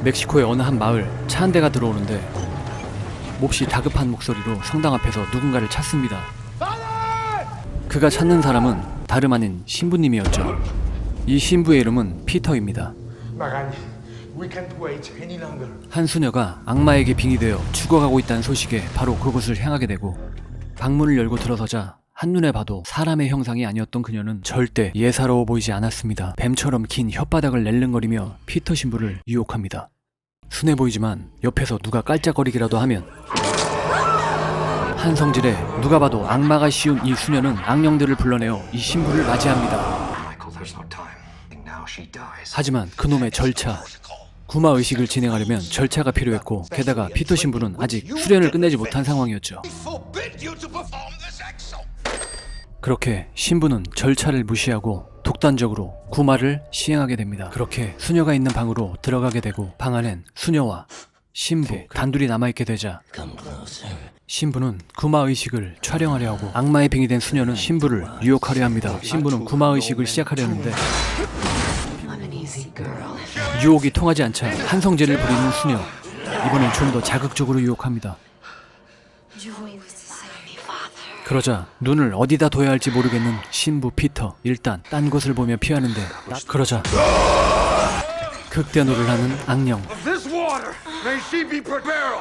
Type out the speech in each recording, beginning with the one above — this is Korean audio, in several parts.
멕시코의 어느 한 마을, 차 한 대가 들어오는데 몹시 다급한 목소리로 성당 앞에서 누군가를 찾습니다. 그가 찾는 사람은 다름 아닌 신부님이었죠. 이 신부의 이름은 피터입니다. 한 수녀가 악마에게 빙의되어 죽어가고 있다는 소식에 바로 그곳을 향하게 되고, 방문을 열고 들어서자 한눈에 봐도 사람의 형상이 아니었던 그녀는 절대 예사로워 보이지 않았습니다. 뱀처럼 긴 혓바닥을 낼름거리며 피터 신부를 유혹합니다. 순해 보이지만 옆에서 누가 깔짝거리기라도 하면, 한 성질에 누가 봐도 악마가 씌운 이 수녀는 악령들을 불러내어 이 신부를 맞이합니다. 하지만 그놈의 절차, 구마 의식을 진행하려면 절차가 필요했고, 게다가 피터 신부는 아직 수련을 끝내지 못한 상황이었죠. 그렇게 신부는 절차를 무시하고 독단적으로 구마를 시행하게 됩니다. 그렇게 수녀가 있는 방으로 들어가게 되고, 방 안엔 수녀와 신부 단둘이 남아있게 되자 신부는 구마 의식을 촬영하려 하고, 악마에 빙의된 수녀는 신부를 유혹하려 합니다. 신부는 구마 의식을 시작하려는데 유혹이 통하지 않자 한성질을 부리는 수녀, 이번엔 좀 더 자극적으로 유혹합니다. 그러자 눈을 어디다 둬야 할지 모르겠는 신부 피터, 일단 딴 곳을 보며 피하는데, 그러자 극대노를 하는 악령,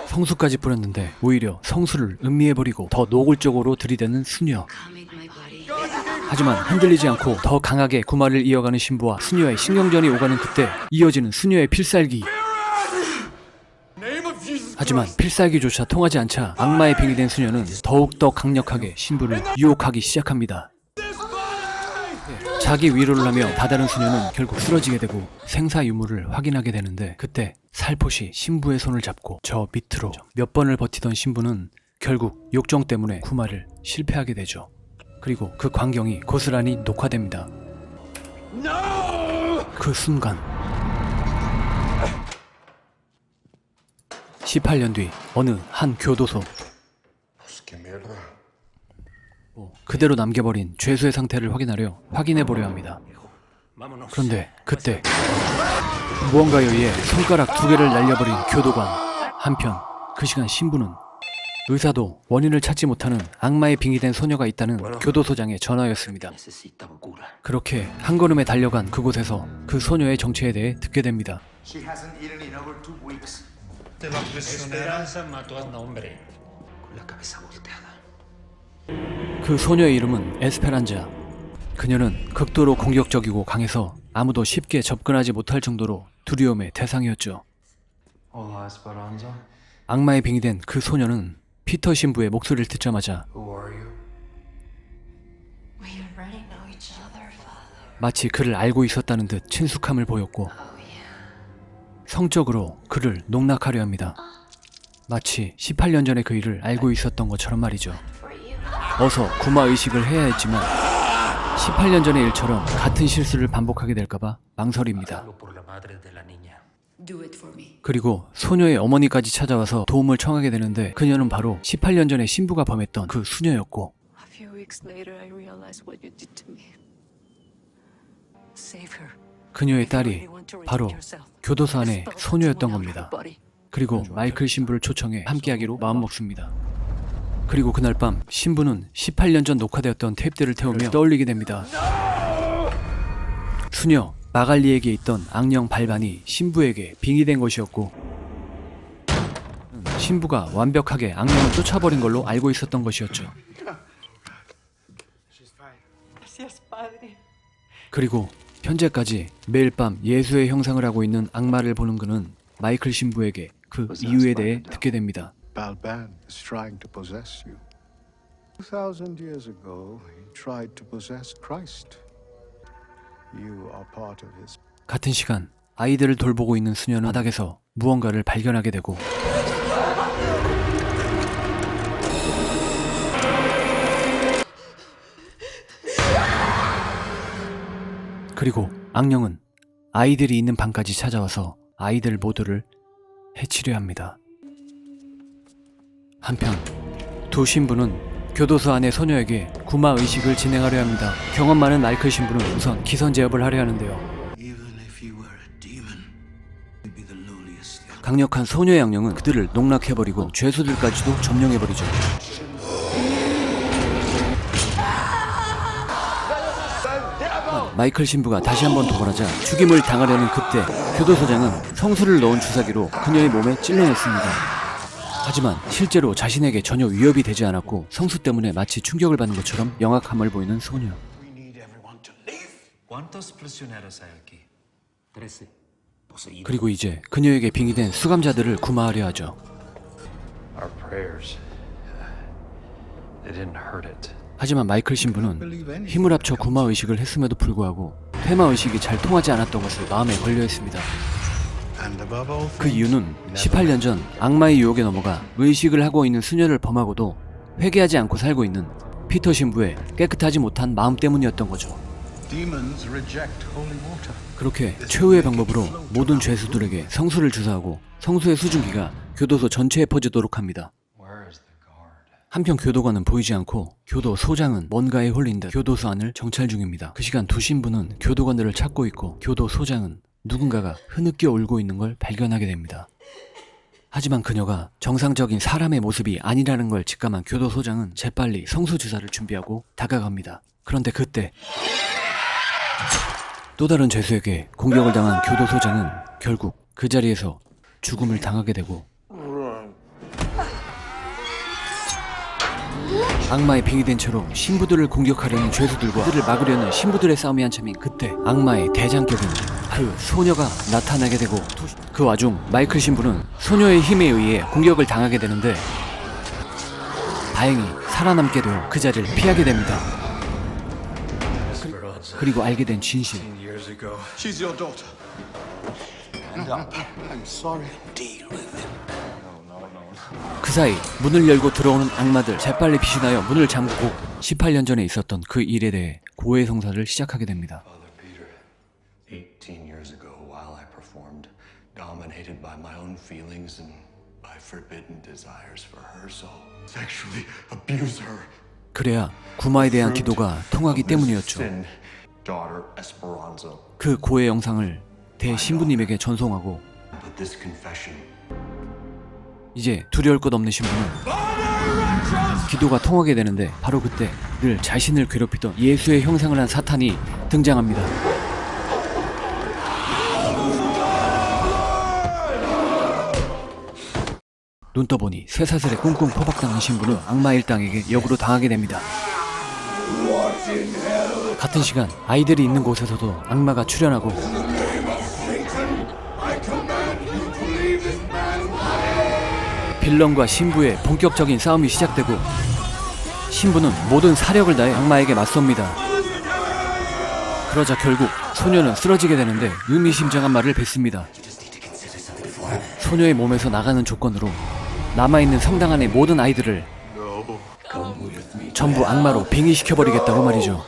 성수까지 뿌렸는데 오히려 성수를 음미해버리고 더 노골적으로 들이대는 수녀. 하지만 흔들리지 않고 더 강하게 구마를 이어가는 신부와 수녀의 신경전이 오가는 그때 이어지는 수녀의 필살기. 하지만 필살기조차 통하지 않자 악마에 빙의된 수녀는 더욱더 강력하게 신부를 유혹하기 시작합니다. 자기 위로를 하며 다다른 수녀는 결국 쓰러지게 되고 생사 유무를 확인하게 되는데, 그때 살포시 신부의 손을 잡고 저 밑으로 몇 번을 버티던 신부는 결국 욕정 때문에 구마를 실패하게 되죠. 그리고 그 광경이 고스란히 녹화됩니다. 그 순간 18년 뒤 어느 한 교도소, 그대로 남겨버린 죄수의 상태를 확인해보려 합니다. 그런데 그때 무언가에 의해 손가락 2개를 날려버린 교도관. 한편 그 시간 신부는 의사도 원인을 찾지 못하는 악마에 빙의된 소녀가 있다는 교도소장의 전화였습니다. 그렇게 한 걸음에 달려간 그곳에서 그 소녀의 정체에 대해 듣게 됩니다. 그 소녀의 이름은 에스페란자. 그녀는 극도로 공격적이고 강해서 아무도 쉽게 접근하지 못할 정도로 두려움의 대상이었죠. 악마에 빙의된 그 소녀는 피터 신부의 목소리를 듣자마자 마치 그를 알고 있었다는 듯 친숙함을 보였고, 성적으로 그를 농락하려 합니다. 마치 18년 전의 그 일을 알고 있었던 것처럼 말이죠. 어서 구마 의식을 해야 했지만 18년 전의 일처럼 같은 실수를 반복하게 될까봐 망설입니다. 그리고 소녀의 어머니까지 찾아와서 도움을 청하게 되는데, 그녀는 바로 18년 전에 신부가 범했던 그 수녀였고, 그녀의 딸이 바로 교도소 안의 소녀였던 겁니다. 그리고 마이클 신부를 초청해 함께하기로 마음먹습니다. 그리고 그날 밤 신부는 18년 전 녹화되었던 테이프들을 태우며 떠올리게 됩니다. 수녀 마갈리에게 있던 악령 발반이 신부에게 빙의된 것이었고, 신부가 완벽하게 악령을 쫓아버린 걸로 알고 있었던 것이었죠. 그리고 현재까지 매일 밤 예수의 형상을 하고 있는 악마를 보는 그는 마이클 신부에게 그 이유에 대해 듣게 됩니다. Balban is trying to possess you. 2,000 years ago, he tried to possess Christ. You are part of his. 같은 시간 아이들을 돌보고 있는 수녀는 바닥에서 무언가를 발견하게 되고, 그리고 악령은 아이들이 있는 방까지 찾아와서 아이들 모두를 해치려 합니다. 한편 두 신부는 교도소 안의 소녀에게 구마 의식을 진행하려 합니다. 경험 많은 마이클 신부는 우선 기선 제압을 하려 하는데요. 강력한 소녀의 악령은 그들을 농락해버리고 죄수들까지도 점령해버리죠. 마이클 신부가 다시 한번 도발하자 죽임을 당하려는 그때 교도소장은 성수를 넣은 주사기로 그녀의 몸에 찔러냈습니다. 하지만 실제로 자신에게 전혀 위협이 되지 않았고 성수 때문에 마치 충격을 받는 것처럼 영악함을 보이는 소녀. ¿Cuántos prisioneros hay aquí? 13. Poseídos. 그리고 이제 그녀에게 빙의된 수감자들을 구마하려 하죠. Our prayers, they didn't hurt it. 하지만 마이클 신부는 힘을 합쳐 구마 의식을 했음에도 불구하고 퇴마 의식이 잘 통하지 않았던 것을 마음에 걸려 했습니다. And above all 그 이유는 18년 전 악마의 유혹에 넘어가 의식을 하고 있는 수녀를 범하고도 회개하지 않고 살고 있는 피터 신부의 깨끗하지 못한 마음 때문이었던 거죠. demons reject holy water. 그렇게 최후의 방법으로 모든 죄수들에게 성수를 주사하고 성수의 수증기가 교도소 전체에 퍼지도록 합니다. Where is the guard? 한편 교도관은 보이지 않고 교도 소장은 뭔가에 홀린 듯 교도소 안을 정찰 중입니다. 그 시간 두 신부는 교도관들을 찾고 있고 교도 소장은 누군가가 흐느껴 울고 있는 걸 발견하게 됩니다. 하지만 그녀가 정상적인 사람의 모습이 아니라는 걸 직감한 교도 소장은 재빨리 성수 주사를 준비하고 다가갑니다. 그런데 그때 또 다른 죄수에게 공격을 당한 교도 소장은 결국 그 자리에서 죽음을 당하게 되고 악마에 빙의된 채로 신부들을 공격하려는 죄수들과 그들을 막으려는 신부들의 싸움이 한참인 그때 악마의 대장격인 그 소녀가 나타나게 되고 그 와중 마이클 신부는 소녀의 힘에 의해 공격을 당하게 되는데 다행히 살아남게 되어 그 자리를 피하게 됩니다. 그리고 알게 된 진실. Years ago. She's your daughter. I'm sorry. 그 사이 문을 열고 들어오는 악마들 재빨리 피신하여 문을 잠그고 18년 전에 있었던 그 일에 대해 고해성사를 시작하게 됩니다. Father Peter, 18 years ago, while I performed, dominated by my own feelings and by forbidden desires for her soul, sexually abuse her. 그래야 구마에 대한 기도가 통하기 때문이었죠. Sin, daughter Esperanza. 그 고해 영상을 대신부님에게 전송하고 But this confession, 이제 두려울 것 없는 신부는 기도가 통하게 되는데 바로 그때 늘 자신을 괴롭히던 예수의 형상을 한 사탄이 등장합니다. 눈 떠보니 쇠사슬에 꽁꽁 포박당한 신부는 악마 일당에게 역으로 당하게 됩니다. 같은 시간 아이들이 있는 곳에서도 악마가 출현하고 빌런과 신부의 본격적인 싸움이 시작되고 신부는 모든 사력을 다해 악마에게 맞섭니다. 그러자 결국 소녀는 쓰러지게 되는데 의미심장한 말을 뱉습니다. 소녀의 몸에서 나가는 조건으로 남아있는 성당 안의 모든 아이들을 전부 악마로 빙의시켜버리겠다고 말이죠.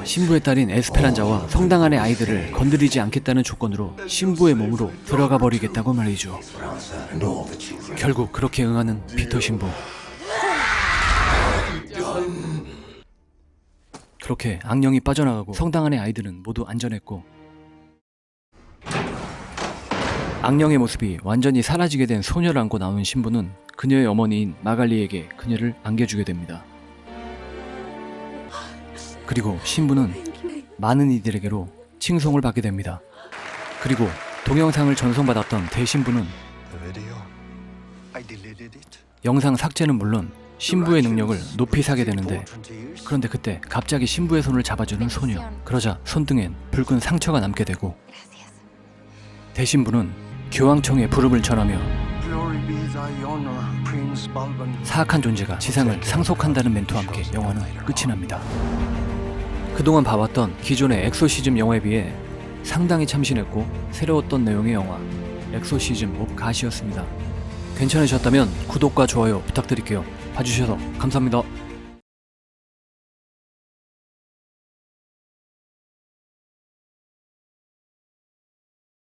신부의 딸인 에스페란자와 성당 안의 아이들을 건드리지 않겠다는 조건으로 신부의 몸으로 들어가 버리겠다고 말이죠. 결국 그렇게 응하는 피터 신부. 그렇게 악령이 빠져나가고 성당 안의 아이들은 모두 안전했고 악령의 모습이 완전히 사라지게 된 소녀를 안고 나온 신부는 그녀의 어머니인 마갈리에게 그녀를 안겨주게 됩니다. 그리고 신부는 많은 이들에게로 칭송을 받게 됩니다. 그리고 동영상을 전송받았던 대신부는 The video. I deleted it. 영상 삭제는 물론 신부의 능력을 높이 사게 되는데 그런데 그때 갑자기 신부의 손을 잡아주는 소녀. 그러자 손등엔 붉은 상처가 남게 되고 대신부는 교황청에 부름을 전하며 Glory be thy honor, Prince Balban. 사악한 존재가 지상을 상속한다는 멘트와 함께 영화는 끝이 납니다. 그동안 봐왔던 기존의 엑소시즘 영화에 비해 상당히 참신했고 새로웠던 내용의 영화 엑소시즘 오브 갓이었습니다. 괜찮으셨다면 구독과 좋아요 부탁드릴게요. 봐주셔서 감사합니다.